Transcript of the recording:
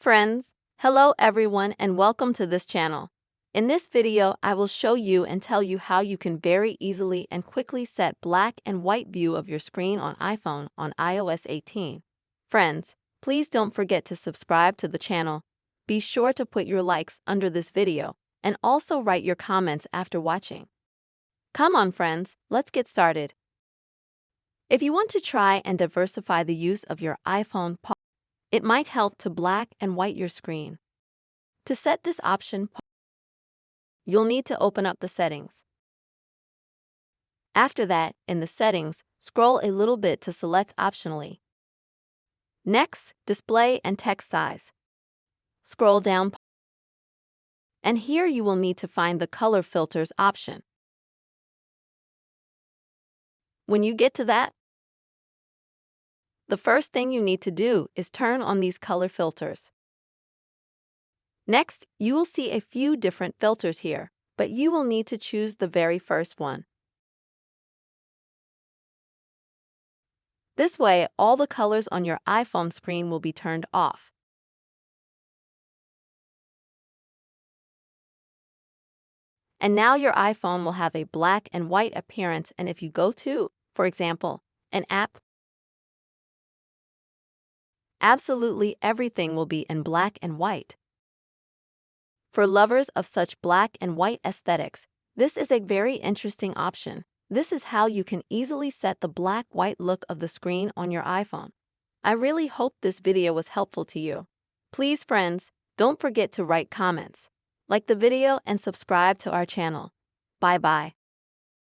Friends, hello everyone and welcome to this channel. In this video, I will show you and tell you how you can very easily and quickly set black and white view of your screen on iPhone on iOS 18. Friends, please don't forget to subscribe to the channel. Be sure to put your likes under this video and also write your comments after watching. Come on friends, let's get started. If you want to try and diversify the use of your iPhone, it might help to black and white your screen. To set this option, you'll need to open up the settings. After that, in the settings, scroll a little bit to select optionally. Next, display and text size. Scroll down, and here you will need to find the color filters option. When you get to that, the first thing you need to do is turn on these color filters. Next, you will see a few different filters here, but you will need to choose the very first one. This way, all the colors on your iPhone screen will be turned off. And now your iPhone will have a black and white appearance, and if you go to, for example, an app, absolutely everything will be in black and white. For lovers of such black and white aesthetics, this is a very interesting option. This is how you can easily set the black-white look of the screen on your iPhone. I really hope this video was helpful to you. Please friends, don't forget to write comments, like the video and subscribe to our channel. Bye-bye.